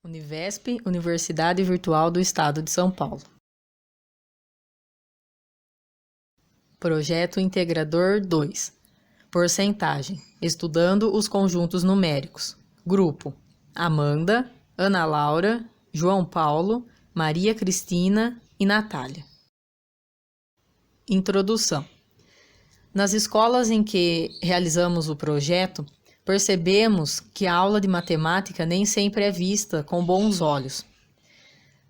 Univesp, Universidade Virtual do Estado de São Paulo. Projeto Integrador 2. Porcentagem. Estudando os conjuntos numéricos. Grupo: Amanda, Ana Laura, João Paulo, Maria Cristina e Natália. Introdução. Nas escolas em que realizamos o projeto, percebemos que a aula de matemática nem sempre é vista com bons olhos.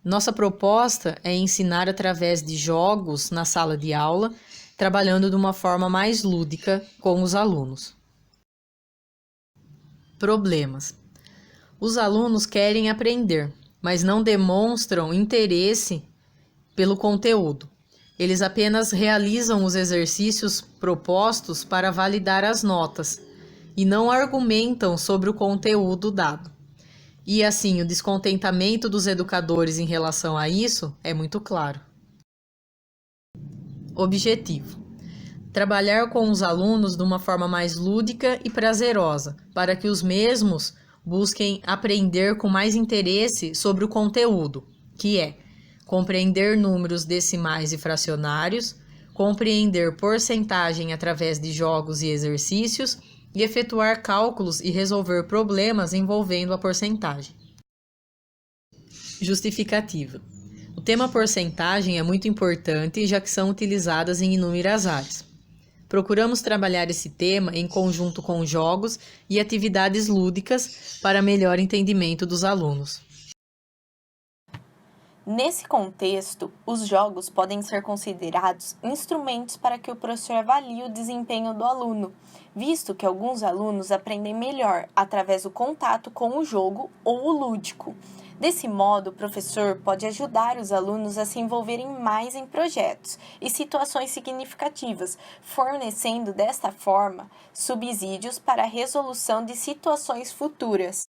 Nossa proposta é ensinar através de jogos na sala de aula, trabalhando de uma forma mais lúdica com os alunos. Problemas. Os alunos querem aprender, mas não demonstram interesse pelo conteúdo. Eles apenas realizam os exercícios propostos para validar as notas e não argumentam sobre o conteúdo dado. E assim, o descontentamento dos educadores em relação a isso é muito claro. Objetivo: trabalhar com os alunos de uma forma mais lúdica e prazerosa, para que os mesmos busquem aprender com mais interesse sobre o conteúdo, que é compreender números decimais e fracionários, compreender porcentagem através de jogos e exercícios, e efetuar cálculos e resolver problemas envolvendo a porcentagem. Justificativa. O tema porcentagem é muito importante, já que são utilizadas em inúmeras áreas. Procuramos trabalhar esse tema em conjunto com jogos e atividades lúdicas para melhor entendimento dos alunos. Nesse contexto, os jogos podem ser considerados instrumentos para que o professor avalie o desempenho do aluno, visto que alguns alunos aprendem melhor através do contato com o jogo ou o lúdico. Desse modo, o professor pode ajudar os alunos a se envolverem mais em projetos e situações significativas, fornecendo desta forma subsídios para a resolução de situações futuras.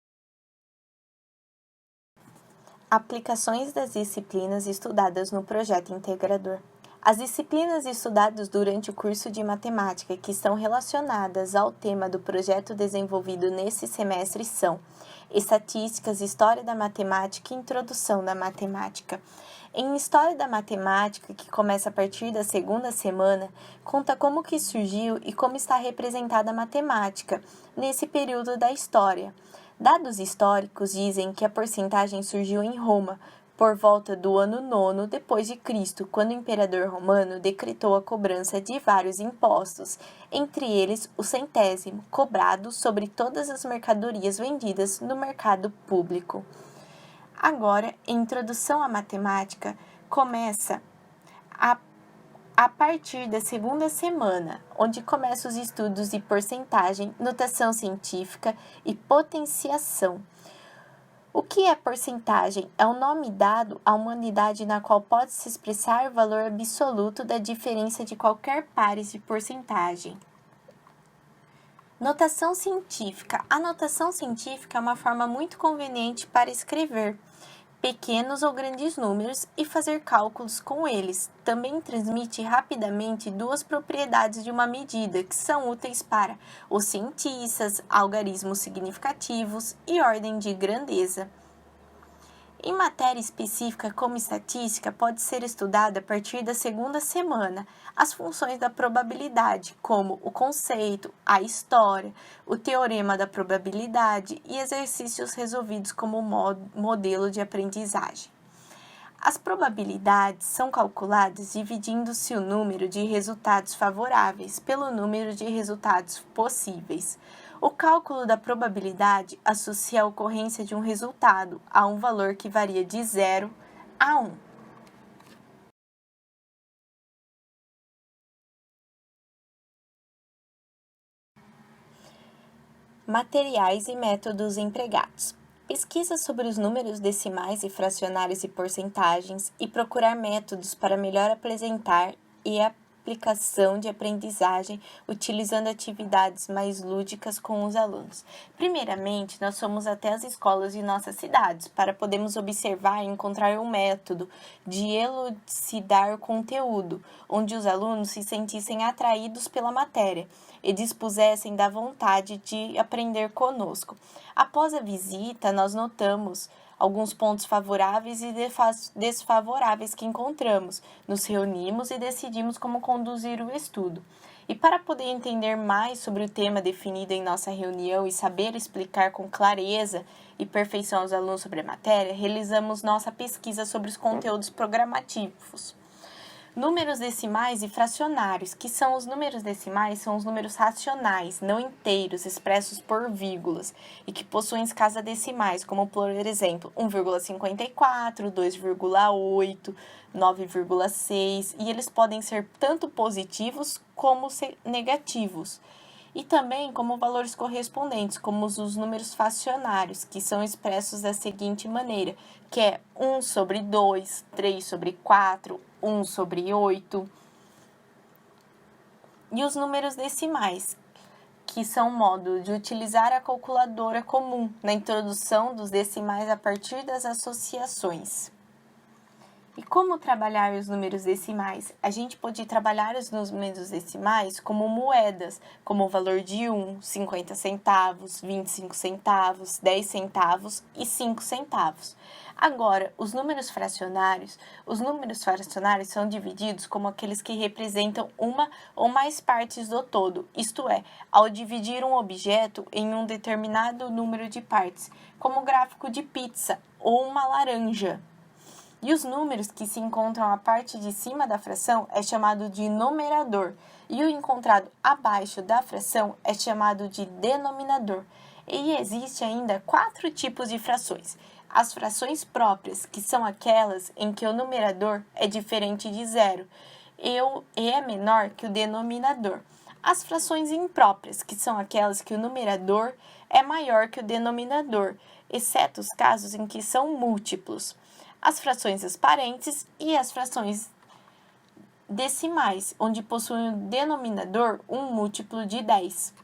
Aplicações das disciplinas estudadas no projeto integrador. As disciplinas estudadas durante o curso de matemática que estão relacionadas ao tema do projeto desenvolvido nesse semestre são Estatísticas, História da Matemática e Introdução da Matemática. Em História da Matemática, que começa a partir da segunda semana, conta como que surgiu e como está representada a matemática nesse período da história. Dados históricos dizem que a porcentagem surgiu em Roma, por volta do ano 9 depois de Cristo, quando o imperador romano decretou a cobrança de vários impostos, entre eles o centésimo, cobrado sobre todas as mercadorias vendidas no mercado público. Agora, a introdução à matemática começa a partir da segunda semana, onde começam os estudos de porcentagem, notação científica e potenciação. O que é porcentagem? É o nome dado a uma unidade na qual pode-se expressar o valor absoluto da diferença de qualquer pares de porcentagem. Notação científica. A notação científica é uma forma muito conveniente para escrever pequenos ou grandes números e fazer cálculos com eles. Também transmite rapidamente duas propriedades de uma medida que são úteis para os cientistas, algarismos significativos e ordem de grandeza. Em matéria específica como estatística, pode ser estudada a partir da segunda semana as funções da probabilidade, como o conceito, a história, o teorema da probabilidade e exercícios resolvidos como modelo de aprendizagem. As probabilidades são calculadas dividindo-se o número de resultados favoráveis pelo número de resultados possíveis. O cálculo da probabilidade associa a ocorrência de um resultado a um valor que varia de 0 a 1. Materiais e métodos empregados. Pesquisa sobre os números decimais e fracionários e porcentagens e procurar métodos para melhor apresentar e aplicação de aprendizagem utilizando atividades mais lúdicas com os alunos. Primeiramente, nós fomos até as escolas de nossas cidades para podermos observar e encontrar um método de elucidar o conteúdo, onde os alunos se sentissem atraídos pela matéria, e dispusessem da vontade de aprender conosco. Após a visita, nós notamos alguns pontos favoráveis e desfavoráveis que encontramos. Nos reunimos e decidimos como conduzir o estudo. E para poder entender mais sobre o tema definido em nossa reunião e saber explicar com clareza e perfeição aos alunos sobre a matéria, realizamos nossa pesquisa sobre os conteúdos programativos. Números decimais e fracionários. Que são os números decimais? São os números racionais, não inteiros, expressos por vírgulas, e que possuem escasas decimais, como, por exemplo, 1,54, 2,8, 9,6, e eles podem ser tanto positivos como negativos. E também como valores correspondentes, como os números fracionários, que são expressos da seguinte maneira, que é 1 sobre 2, 3 sobre 4, 1 sobre 8. E os números decimais, que são um modo de utilizar a calculadora comum na introdução dos decimais a partir das associações. E como trabalhar os números decimais? A gente pode trabalhar os números decimais como moedas, como o valor de 1, 50 centavos, 25 centavos, 10 centavos e 5 centavos. Agora, os números fracionários são divididos como aqueles que representam uma ou mais partes do todo, isto é, ao dividir um objeto em um determinado número de partes, como o gráfico de pizza ou uma laranja. E os números que se encontram à parte de cima da fração é chamado de numerador, e o encontrado abaixo da fração é chamado de denominador. E existe ainda 4 tipos de frações. As frações próprias, que são aquelas em que o numerador é diferente de zero e é menor que o denominador. As frações impróprias, que são aquelas que o numerador é maior que o denominador, exceto os casos em que são múltiplos. As frações transparentes e as frações decimais, onde possuem o denominador um múltiplo de 10.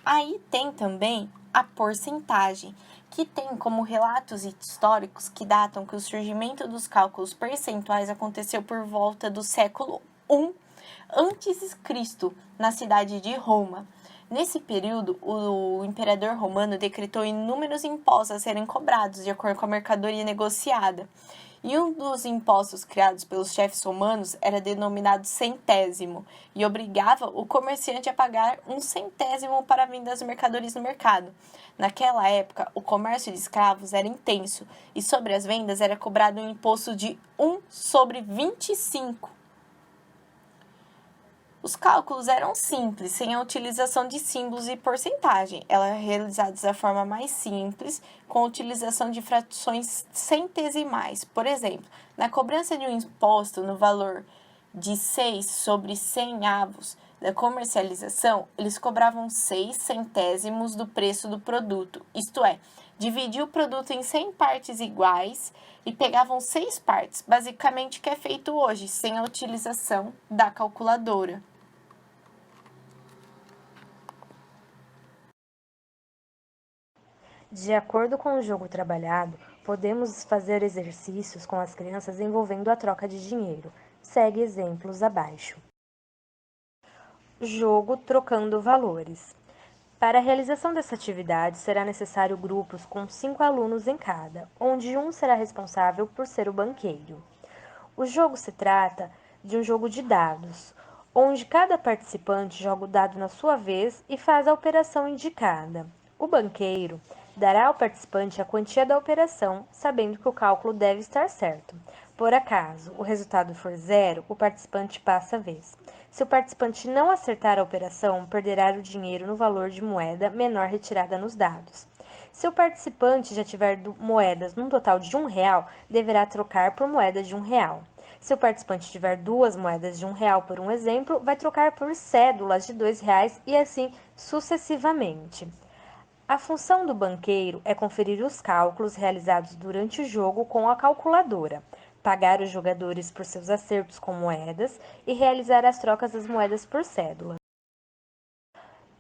Aí tem também a porcentagem, que tem como relatos históricos que datam que o surgimento dos cálculos percentuais aconteceu por volta do século I a.C., na cidade de Roma. Nesse período, o imperador romano decretou inúmeros impostos a serem cobrados de acordo com a mercadoria negociada. E um dos impostos criados pelos chefes romanos era denominado centésimo e obrigava o comerciante a pagar 1 centésimo para a venda das mercadorias no mercado. Naquela época, o comércio de escravos era intenso e sobre as vendas era cobrado um imposto de 1 sobre 25. Os cálculos eram simples, sem a utilização de símbolos e porcentagem. Elas eram realizadas da forma mais simples, com a utilização de frações centesimais. Por exemplo, na cobrança de um imposto no valor de 6 sobre 100 avos da comercialização, eles cobravam 6 centésimos do preço do produto, isto é, dividiam o produto em 100 partes iguais e pegavam 6 partes, basicamente o que é feito hoje, sem a utilização da calculadora. De acordo com o jogo trabalhado, podemos fazer exercícios com as crianças envolvendo a troca de dinheiro. Segue exemplos abaixo. Jogo trocando valores. Para a realização dessa atividade, será necessário grupos com 5 alunos em cada, onde um será responsável por ser o banqueiro. O jogo se trata de um jogo de dados, onde cada participante joga o dado na sua vez e faz a operação indicada. O banqueiro dará ao participante a quantia da operação, sabendo que o cálculo deve estar certo. Por acaso o resultado for 0, o participante passa a vez. Se o participante não acertar a operação, perderá o dinheiro no valor de moeda menor retirada nos dados. Se o participante já tiver moedas num total de R$1, deverá trocar por moeda de R$1. Se o participante tiver 2 moedas de R$1, por um exemplo, vai trocar por cédulas de R$2 e assim sucessivamente. A função do banqueiro é conferir os cálculos realizados durante o jogo com a calculadora, pagar os jogadores por seus acertos com moedas e realizar as trocas das moedas por cédula.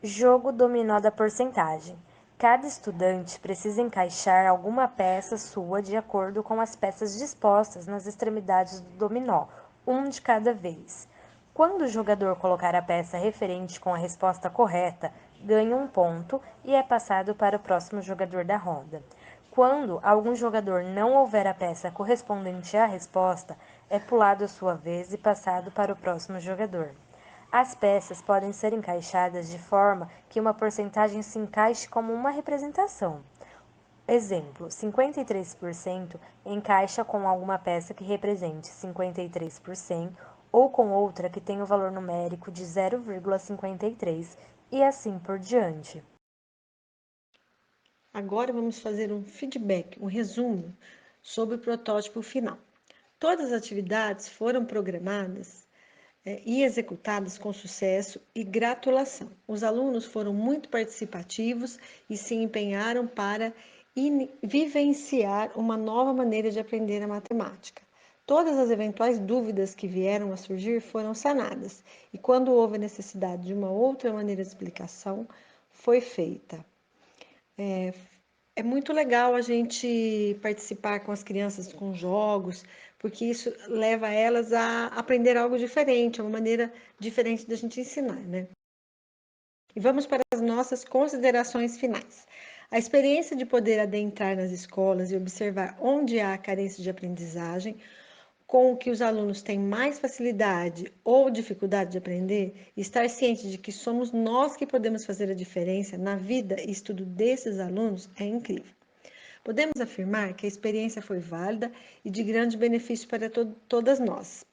Jogo dominó da porcentagem. Cada estudante precisa encaixar alguma peça sua de acordo com as peças dispostas nas extremidades do dominó, um de cada vez. Quando o jogador colocar a peça referente com a resposta correta, ganha um ponto e é passado para o próximo jogador da roda. Quando algum jogador não houver a peça correspondente à resposta, é pulado a sua vez e passado para o próximo jogador. As peças podem ser encaixadas de forma que uma porcentagem se encaixe como uma representação. Exemplo, 53% encaixa com alguma peça que represente 53% ou com outra que tenha o valor numérico de 0,53 e assim por diante. Agora vamos fazer um feedback, um resumo sobre o protótipo final. Todas as atividades foram programadas e executadas com sucesso e gratulação. Os alunos foram muito participativos e se empenharam para vivenciar uma nova maneira de aprender a matemática. Todas as eventuais dúvidas que vieram a surgir foram sanadas e quando houve necessidade de uma outra maneira de explicação, foi feita. É muito legal a gente participar com as crianças com jogos, porque isso leva elas a aprender algo diferente, uma maneira diferente da gente ensinar, né? E vamos para as nossas considerações finais. A experiência de poder adentrar nas escolas e observar onde há carência de aprendizagem, com o que os alunos têm mais facilidade ou dificuldade de aprender, e estar ciente de que somos nós que podemos fazer a diferença na vida e estudo desses alunos é incrível. Podemos afirmar que a experiência foi válida e de grande benefício para todas nós.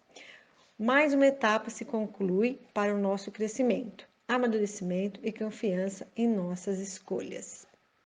Mais uma etapa se conclui para o nosso crescimento, amadurecimento e confiança em nossas escolhas.